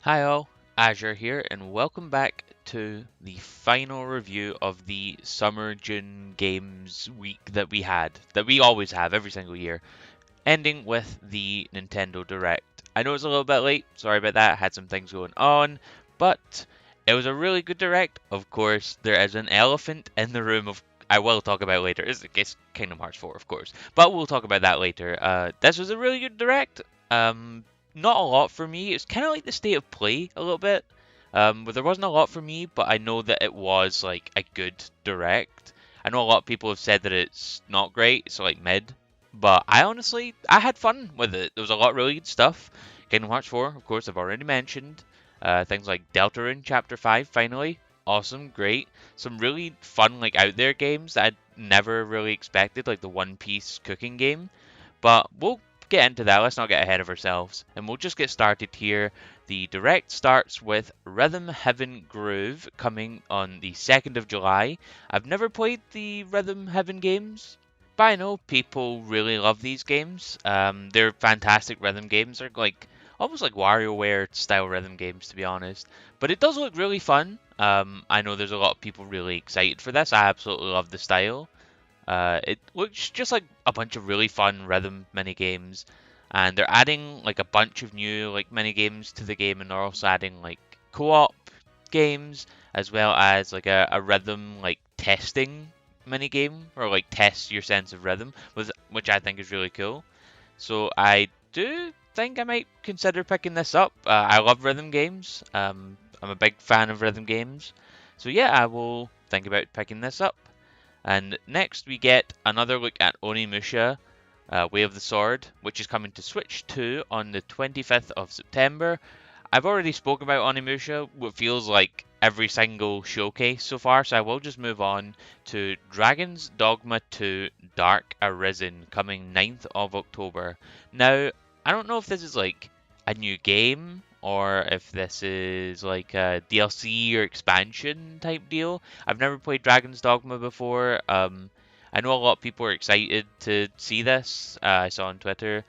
Hi all, Azure here, and welcome back to the final review of the Summer June Games week that we always have every single year, ending with the Nintendo Direct. I know it's a little bit late, sorry about that, I had some things going on, but it was a really good Direct. Of course, there is an elephant in the room I will talk about later. It's Kingdom Hearts 4, of course, but we'll talk about that later. This was a really good Direct. Not a lot for me. It's kind of like the state of play a little bit. But there wasn't a lot for me, but I know that it was like a good Direct. I know a lot of people have said that it's not great, so like mid. But I had fun with it. There was a lot of really good stuff. Kingdom Hearts 4, of course, I've already mentioned. Things like Deltarune Chapter 5, finally. Awesome, great. Some really fun, like, out there games that I'd never really expected, like the One Piece cooking game. But we'll get into that. Let's not get ahead of ourselves. And we'll just get started here. The direct starts with Rhythm Heaven Groove coming on the 2nd of July. I've never played the Rhythm Heaven games, but I know people really love these games. They're fantastic rhythm games. They're like almost like WarioWare style rhythm games, to be honest. But it does look really fun. I know there's a lot of people really excited for this. I absolutely love the style. It looks just like a bunch of really fun rhythm mini games, and they're adding like a bunch of new like mini games to the game, and they're also adding like co-op games as well as like a rhythm like testing mini game or like test your sense of rhythm, which I think is really cool. So I do think I might consider picking this up. I love rhythm games. I'm a big fan of rhythm games. So yeah, I will think about picking this up. And next we get another look at Onimusha, Way of the Sword, which is coming to Switch 2 on the 25th of September. I've already spoken about Onimusha, what feels like every single showcase so far, so I will just move on to Dragon's Dogma 2 Dark Arisen, coming 9th of October. Now, I don't know if this is like a new game or if this is like a DLC or expansion type deal. I've never played Dragon's Dogma before. I know a lot of people are excited to see this. I saw on Twitter.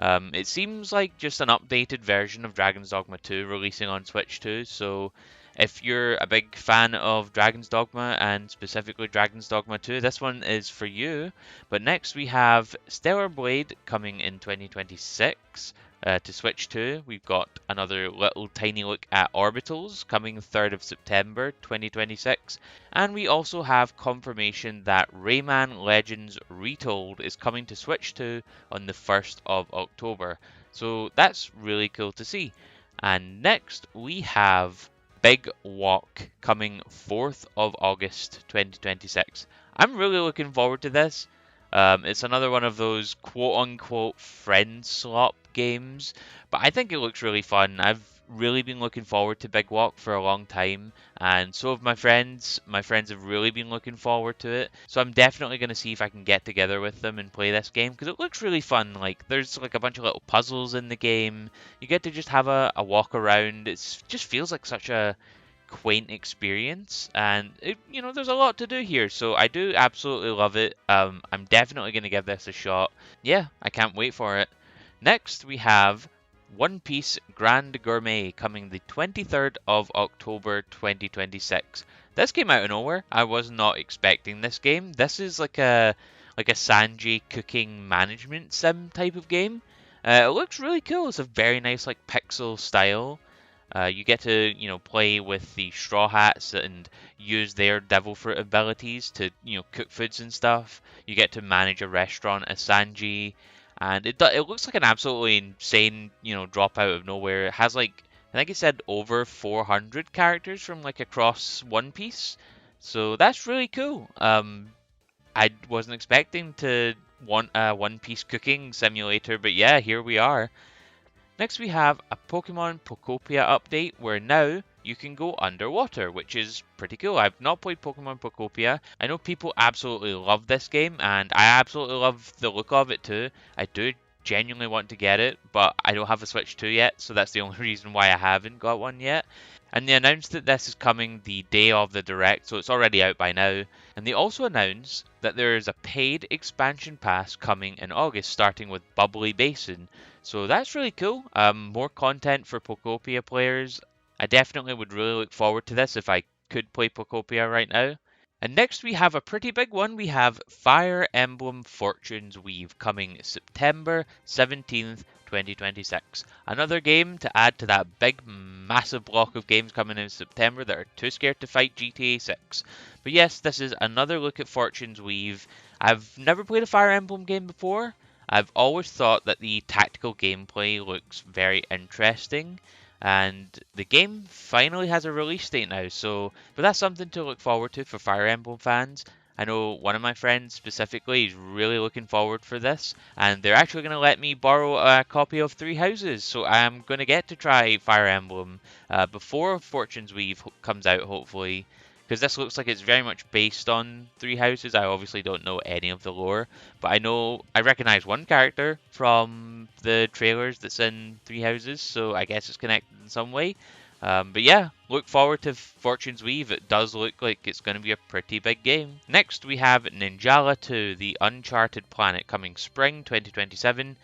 It seems like just an updated version of Dragon's Dogma 2 releasing on Switch 2. So if you're a big fan of Dragon's Dogma and specifically Dragon's Dogma 2, this one is for you. But next we have Stellar Blade coming in 2026. To Switch 2, we've got another little tiny look at Orbitals coming 3rd of September 2026. And we also have confirmation that Rayman Legends Retold is coming to Switch 2 on the 1st of October. So that's really cool to see. And next we have Big Walk coming 4th of August 2026. I'm really looking forward to this. It's another one of those quote unquote friend swap games, but I think it looks really fun. I've really been looking forward to Big Walk for a long time, and so have my friends. My friends have really been looking forward to it, so I'm definitely going to see if I can get together with them and play this game because it looks really fun. Like there's like a bunch of little puzzles in the game. You get to just have a walk around. It just feels like such a quaint experience, and there's a lot to do here, so I do absolutely love it. I'm definitely going to give this a shot. Yeah, I can't wait for it. Next we have One Piece Grand Gourmet coming the 23rd of October 2026. This came out of nowhere. I was not expecting this game. This is like a Sanji cooking management sim type of game. It looks really cool. It's a very nice like pixel style. You get to, play with the Straw Hats and use their Devil Fruit abilities to, cook foods and stuff. You get to manage a restaurant as Sanji, and it looks like an absolutely insane, drop out of nowhere. It has like, I think it said over 400 characters from like across One Piece, so that's really cool. I wasn't expecting to want a One Piece cooking simulator, but yeah, here we are. Next we have a Pokemon Pokopia update where now you can go underwater, which is pretty cool. I've not played Pokemon Pokopia. I know people absolutely love this game, and I absolutely love the look of it too. I do genuinely want to get it, but I don't have a Switch 2 yet, so that's the only reason why I haven't got one yet. And they announced that this is coming the day of the Direct, so it's already out by now. And they also announced that there is a paid expansion pass coming in August, starting with Bubbly Basin. So that's really cool. More content for Pokopia players. I definitely would really look forward to this if I could play Pokopia right now. And next we have a pretty big one. We have Fire Emblem Fortune's Weave coming September 17th, 2026. Another game to add to that big, massive block of games coming in September that are too scared to fight GTA 6. But yes, this is another look at Fortune's Weave. I've never played a Fire Emblem game before. I've always thought that the tactical gameplay looks very interesting, and the game finally has a release date now, but that's something to look forward to for Fire Emblem fans. I know one of my friends specifically is really looking forward for this, and they're actually going to let me borrow a copy of Three Houses, so I'm going to get to try Fire Emblem before Fortune's Weave comes out, hopefully, because this looks like it's very much based on Three Houses. I obviously don't know any of the lore, but I recognize one character from the trailers that's in Three Houses, so I guess it's connected in some way. But yeah, look forward to Fortune's Weave. It does look like it's going to be a pretty big game. Next, we have Ninjala 2, The Uncharted Planet, coming spring 2027.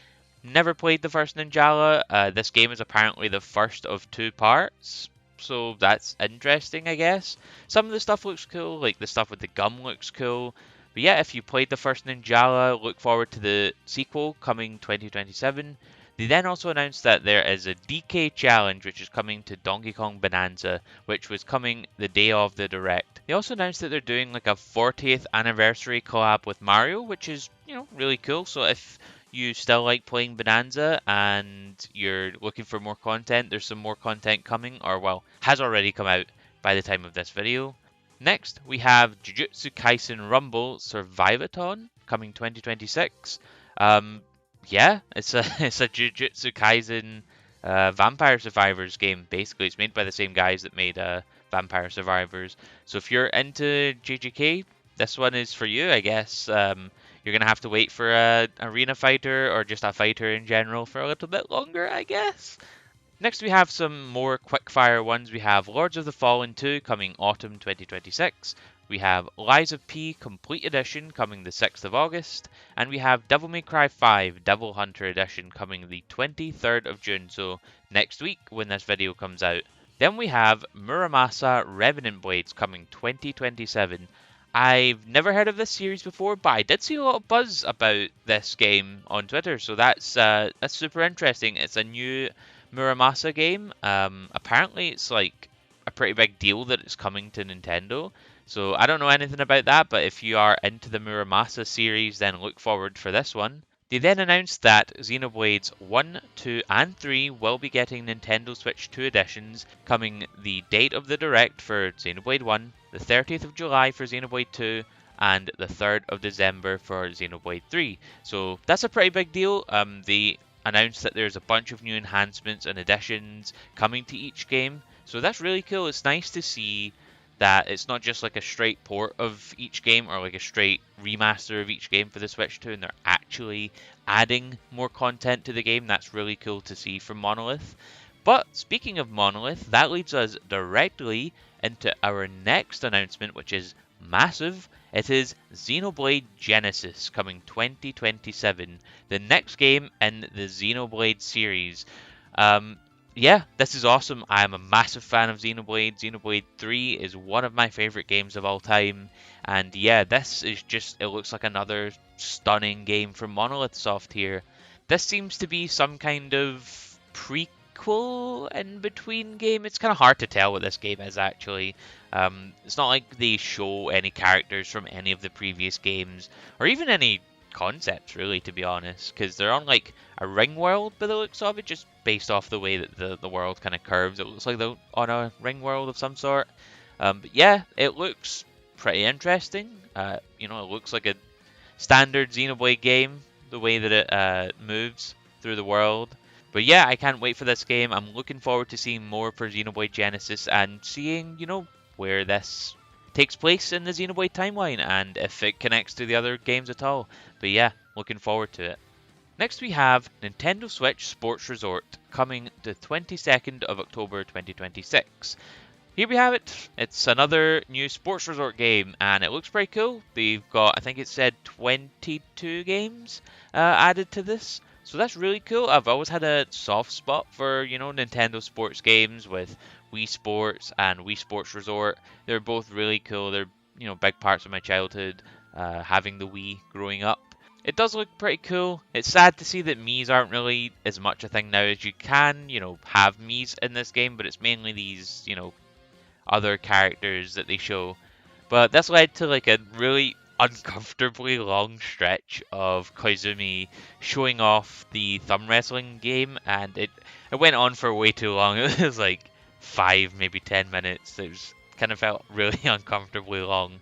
Never played the first Ninjala. This game is apparently the first of two parts, so that's interesting, I guess. Some of the stuff looks cool, like the stuff with the gum looks cool. But yeah, if you played the first Ninjala, look forward to the sequel coming 2027. They then also announced that there is a DK challenge which is coming to Donkey Kong Bonanza, which was coming the day of the Direct. They also announced that they're doing like a 40th anniversary collab with Mario, which is, really cool. So if you still like playing Bonanza and you're looking for more content, there's some more content coming, or well, has already come out by the time of this video. Next, we have Jujutsu Kaisen Rumble Survivathon coming 2026. Yeah, it's a it's a Jujutsu Kaisen Vampire Survivors game. Basically, it's made by the same guys that made Vampire Survivors. So if you're into JJK, this one is for you, I guess. You're gonna have to wait for a arena fighter or just a fighter in general for a little bit longer, I guess. Next, we have some more quickfire ones. We have Lords of the Fallen 2 coming autumn 2026. We have Lies of P Complete Edition coming the 6th of August. And we have Devil May Cry 5 Devil Hunter Edition coming the 23rd of June, so next week when this video comes out. Then we have Muramasa Revenant Blades coming 2027. I've never heard of this series before, but I did see a lot of buzz about this game on Twitter, so that's super interesting. It's a new Muramasa game. Apparently it's like a pretty big deal that it's coming to Nintendo. So I don't know anything about that, but if you are into the Muramasa series, then look forward for this one. They then announced that Xenoblades 1, 2, and 3 will be getting Nintendo Switch 2 editions, coming the date of the Direct for Xenoblade 1, the 30th of July for Xenoblade 2, and the 3rd of December for Xenoblade 3. So that's a pretty big deal. They announced that there's a bunch of new enhancements and additions coming to each game. So that's really cool. It's nice to see that it's not just like a straight port of each game or like a straight remaster of each game for the Switch 2, and they're actually adding more content to the game. That's really cool to see from Monolith. But speaking of Monolith, that leads us directly into our next announcement, which is massive. It is Xenoblade Genesis coming 2027, the next game in the Xenoblade series. Yeah, this is awesome. I am a massive fan of Xenoblade. Xenoblade 3 is one of my favorite games of all time. And yeah, this is just, it looks like another stunning game from Monolith Soft here. This seems to be some kind of prequel in between game. It's kind of hard to tell what this game is actually. It's not like they show any characters from any of the previous games, or even any concepts really, to be honest, because they're on like a ring world by the looks of it, just based off the way that the world kind of curves. It looks like they're on a ring world of some sort. But yeah, it looks pretty interesting. It looks like a standard Xenoblade game, the way that it moves through the world. But yeah, I can't wait for this game. I'm looking forward to seeing more for Xenoblade Genesis and seeing, where this takes place in the Xenoblade timeline and if it connects to the other games at all. But yeah, looking forward to it. Next we have Nintendo Switch Sports Resort coming the 22nd of October 2026. Here we have it. It's another new sports resort game, and it looks pretty cool. They've got, I think it said 22 games added to this. So that's really cool. I've always had a soft spot for, Nintendo sports games with Wii Sports and Wii Sports Resort. They're both really cool. They're, big parts of my childhood, having the Wii growing up. It does look pretty cool. It's sad to see that Miis aren't really as much a thing now as you can, have Miis in this game, but it's mainly these, other characters that they show. But this led to like a really uncomfortably long stretch of Koizumi showing off the thumb wrestling game, and it went on for way too long. It was like 5, maybe 10 minutes. It was kind of felt really uncomfortably long.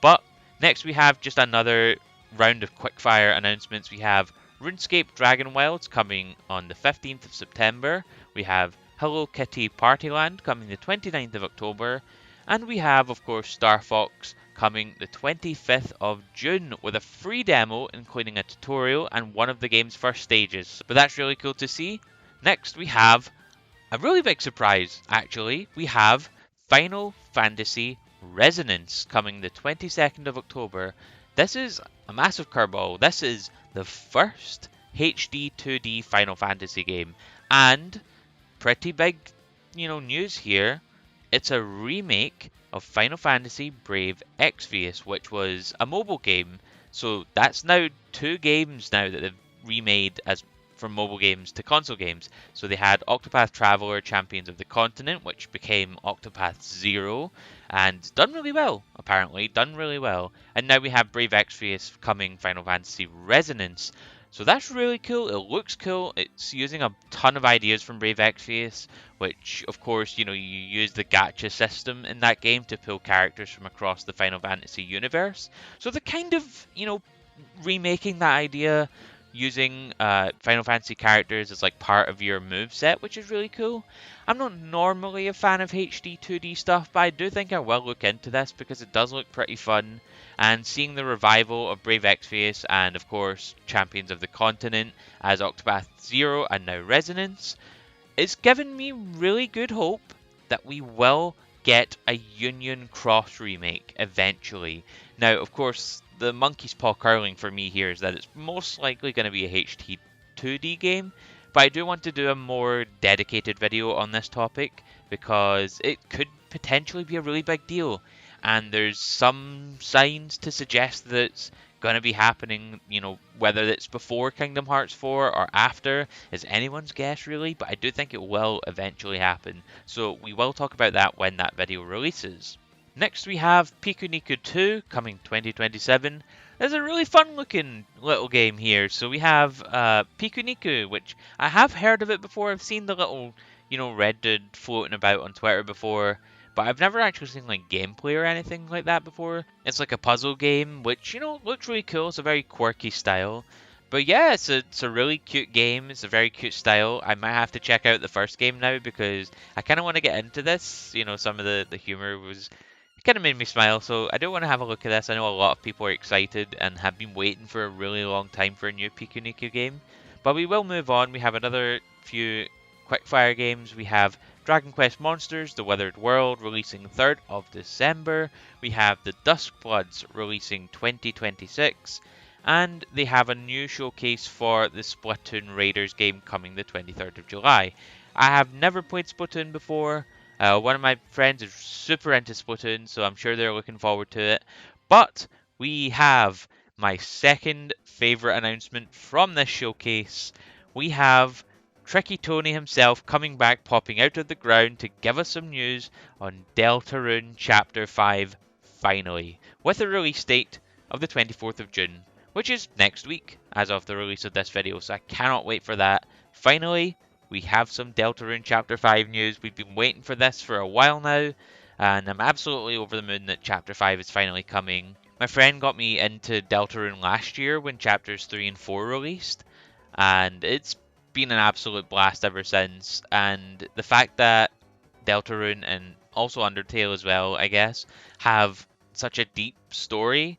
But next we have just another round of quickfire announcements. We have RuneScape Dragon Wilds coming on the 15th of September. We have Hello Kitty Partyland coming the 29th of October. And we have, of course, Star Fox coming the 25th of June with a free demo, including a tutorial and one of the game's first stages. But that's really cool to see. Next, we have a really big surprise, actually. We have Final Fantasy Resonance coming the 22nd of October. This is a massive curveball. This is the first HD 2D Final Fantasy game. And pretty big, news here. It's a remake of Final Fantasy Brave Exvius, which was a mobile game. So that's now 2 games now that they've remade as from mobile games to console games. So they had Octopath Traveler Champions of the Continent, which became Octopath Zero, and done really well, apparently, done really well. And now we have Brave Exvius coming Final Fantasy Resonance. So that's really cool. It looks cool. It's using a ton of ideas from Brave Exvius, which, of course, you use the gacha system in that game to pull characters from across the Final Fantasy universe. So they're kind of, remaking that idea using Final Fantasy characters as like part of your moveset, which is really cool. I'm not normally a fan of HD 2D stuff, but I do think I will look into this because it does look pretty fun. And seeing the revival of Brave Exvius and, of course, Champions of the Continent as Octopath Zero and now Resonance, it's given me really good hope that we will get a Union Cross remake eventually. Now, of course, the monkey's paw curling for me here is that it's most likely going to be a HD 2D game, but I do want to do a more dedicated video on this topic because it could potentially be a really big deal. And there's some signs to suggest that it's going to be happening, whether it's before Kingdom Hearts 4 or after is anyone's guess really, but I do think it will eventually happen. So we will talk about that when that video releases. Next we have Pikuniku 2 coming 2027. There's a really fun looking little game here. So we have Pikuniku, which I have heard of it before. I've seen the little, red dude floating about on Twitter before. But I've never actually seen like gameplay or anything like that before. It's like a puzzle game, which, looks really cool. It's a very quirky style. But yeah, it's a really cute game. It's a very cute style. I might have to check out the first game now because I kind of want to get into this. Some of the humor was kind of made me smile. So I do want to have a look at this. I know a lot of people are excited and have been waiting for a really long time for a new Pikuniku game. But we will move on. We have another few quickfire games. We have Dragon Quest Monsters, The Withered World, releasing 3rd of December. We have the Duskbloods releasing 2026. And they have a new showcase for the Splatoon Raiders game coming the 23rd of July. I have never played Splatoon before. One of my friends is super into Splatoon, so I'm sure they're looking forward to it. But we have my second favourite announcement from this showcase. We have Tricky Tony himself coming back, popping out of the ground to give us some news on Deltarune Chapter 5 finally, with a release date of the 24th of June, which is next week as of the release of this video, so I cannot wait for that. Finally, we have some Deltarune Chapter 5 news. We've been waiting for this for a while now, and I'm absolutely over the moon that Chapter 5 is finally coming. My friend got me into Deltarune last year when Chapters 3 and 4 released, and it's been an absolute blast ever since. And the fact that Deltarune and also Undertale as well, I guess, have such a deep story,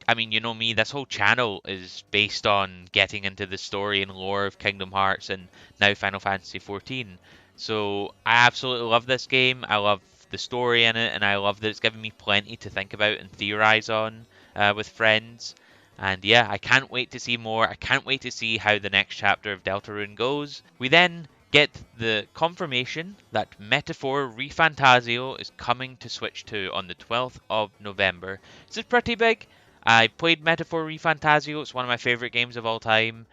I mean, you know me, this whole channel is based on getting into the story and lore of Kingdom Hearts and now Final Fantasy XIV. So I absolutely love this game. I love the story in it, and I love that it's given me plenty to think about and theorize on with friends. And yeah, I can't wait to see more. I can't wait to see how the next chapter of Deltarune goes. We then get the confirmation that Metaphor ReFantazio is coming to Switch 2 on the 12th of November. This is pretty big. I played Metaphor ReFantazio. It's one of my favorite games of all time,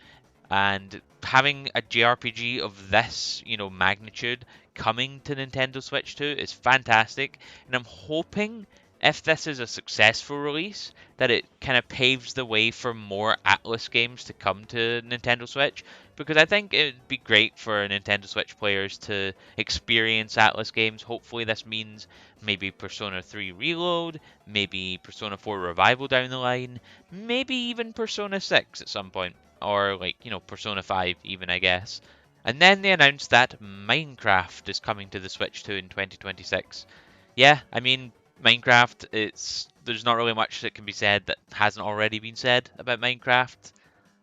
and having a JRPG of this, magnitude coming to Nintendo Switch 2 is fantastic. And I'm hoping if this is a successful release, that it kind of paves the way for more Atlas games to come to Nintendo Switch, because I think it would be great for Nintendo Switch players to experience Atlas games. Hopefully this means maybe Persona 3 Reload, maybe Persona 4 Revival down the line, maybe even Persona 6 at some point, or like, Persona 5 even, I guess. And then they announced that Minecraft is coming to the Switch 2 in 2026. Yeah, I mean, Minecraft, there's not really much that can be said that hasn't already been said about Minecraft.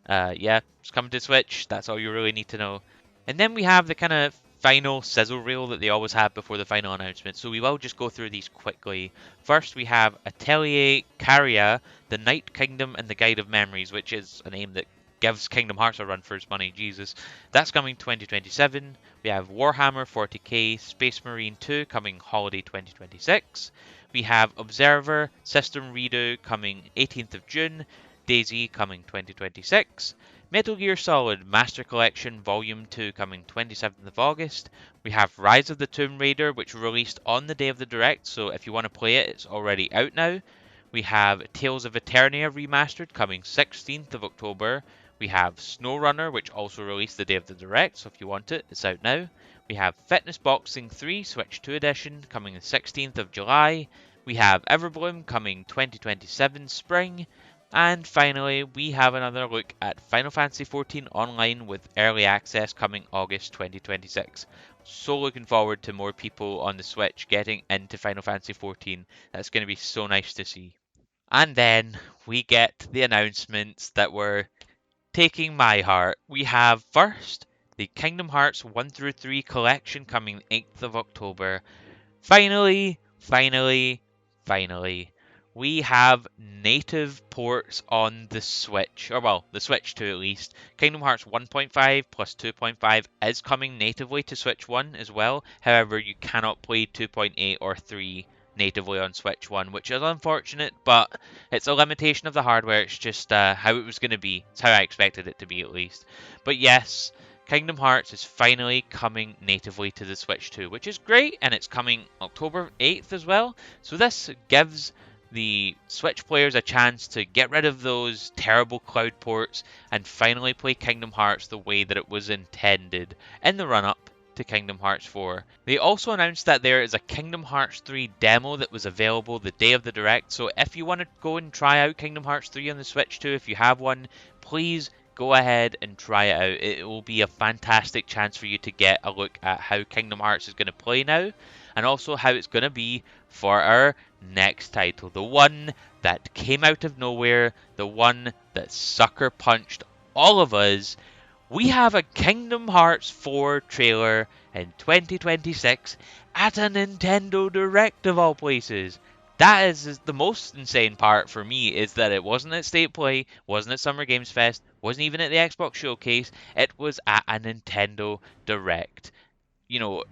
Yeah, it's coming to Switch. That's all you really need to know. And then we have the kind of final sizzle reel that they always have before the final announcement. So we will just go through these quickly. First, we have Atelier Caria, The Night Kingdom and the Guide of Memories, which is a name that gives Kingdom Hearts a run for its money. Jesus. That's coming 2027. We have Warhammer 40k Space Marine 2 coming holiday 2026. We have Observer System Redo coming 18th of June. DayZ coming 2026. Metal Gear Solid Master Collection Volume 2 coming 27th of August. We have Rise of the Tomb Raider, which released on the day of the Direct, so if you want to play it, it's already out now. We have Tales of Eternia Remastered coming 16th of October. We have SnowRunner, which also released the day of the Direct, so if you want it, it's out now. We have Fitness Boxing 3 Switch 2 Edition coming the 16th of July. We have Everbloom coming 2027 Spring. And finally, we have another look at Final Fantasy XIV Online with Early Access coming August 2026. So looking forward to more people on the Switch getting into Final Fantasy XIV. That's going to be so nice to see. And then we get the announcements that were taking my heart. We have first the Kingdom Hearts 1 through 3 collection coming 8th of October. Finally, finally, finally, we have native ports on the Switch, or well, the Switch 2 at least. Kingdom Hearts 1.5 plus 2.5 is coming natively to Switch 1 as well. However, you cannot play 2.8 or 3 natively on Switch 1, which is unfortunate, but it's a limitation of the hardware. It's just how it was going to be. It's how I expected it to be, at least. But yes, Kingdom Hearts is finally coming natively to the Switch 2, which is great, and it's coming October 8th as well. So this gives the Switch players a chance to get rid of those terrible cloud ports and finally play Kingdom Hearts the way that it was intended in the run-up to Kingdom Hearts 4. They also announced that there is a Kingdom Hearts 3 demo that was available the day of the Direct, so if you want to go and try out Kingdom Hearts 3 on the Switch 2, if you have one, please go ahead and try it out. It will be a fantastic chance for you to get a look at how Kingdom Hearts is going to play now, and also how it's going to be for our next title. The one that came out of nowhere, the one that sucker punched all of us. We have a Kingdom Hearts 4 trailer in 2026 at a Nintendo Direct of all places. That is the most insane part for me, is that it wasn't at State Play, wasn't at Summer Games Fest, wasn't even at the Xbox Showcase, it was at a Nintendo Direct. You know,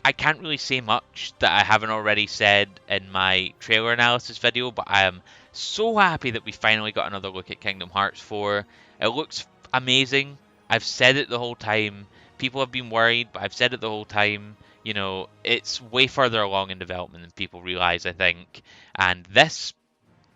I can't really say much that I haven't already said in my trailer analysis video, but I am so happy that we finally got another look at Kingdom Hearts 4. It looks amazing. I've said it the whole time. People have been worried, but I've said it the whole time. It's way further along in development than people realize, I think. And this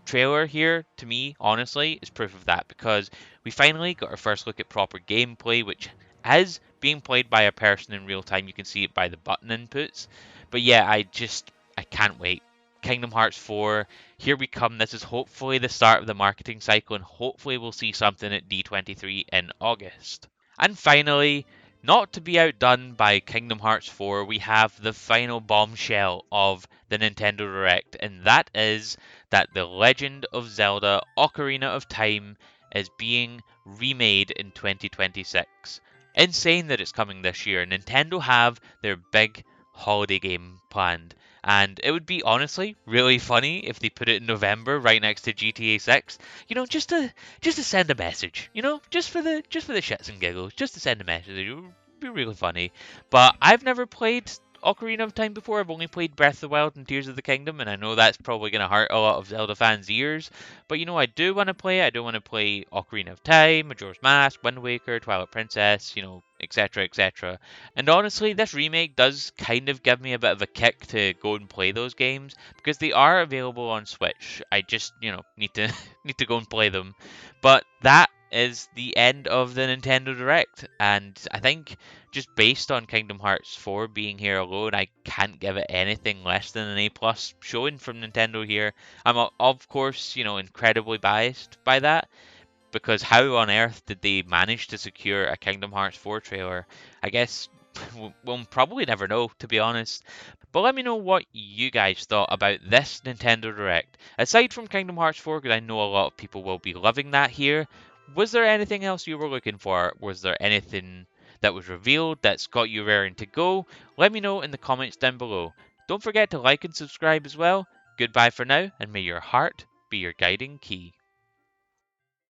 trailer here, to me, honestly, is proof of that, because we finally got our first look at proper gameplay, which is being played by a person in real time. You can see it by the button inputs. But yeah, I can't wait. Kingdom Hearts 4, here we come. This is hopefully the start of the marketing cycle, and hopefully we'll see something at D23 in August. And finally, not to be outdone by Kingdom Hearts 4, we have the final bombshell of the Nintendo Direct, and that is that The Legend of Zelda Ocarina of Time is being remade in 2026. Insane that it's coming this year. Nintendo have their big holiday game planned. And it would be honestly really funny if they put it in November right next to GTA 6. Just to send a message, just for the shits and giggles, just to send a message. It would be really funny. But I've never played Ocarina of Time before. I've only played Breath of the Wild and Tears of the Kingdom, and I know that's probably going to hurt a lot of Zelda fans' ears. But I do want to play it. I do want to play Ocarina of Time, Majora's Mask, Wind Waker, Twilight Princess, etc., etc. And honestly, this remake does kind of give me a bit of a kick to go and play those games because they are available on Switch. I just, need to need to go and play them. But that is the end of the Nintendo Direct, and I think just based on Kingdom Hearts 4 being here alone, I can't give it anything less than an A plus showing from Nintendo here. I'm of course, incredibly biased by that because how on earth did they manage to secure a Kingdom Hearts 4 trailer? I guess we'll probably never know, to be honest. But let me know what you guys thought about this Nintendo Direct. Aside from Kingdom Hearts 4, because I know a lot of people will be loving that here, was there anything else you were looking for? Was there anything that was revealed that's got you raring to go? Let me know in the comments down below. Don't forget to like and subscribe as well. Goodbye for now, and may your heart be your guiding key.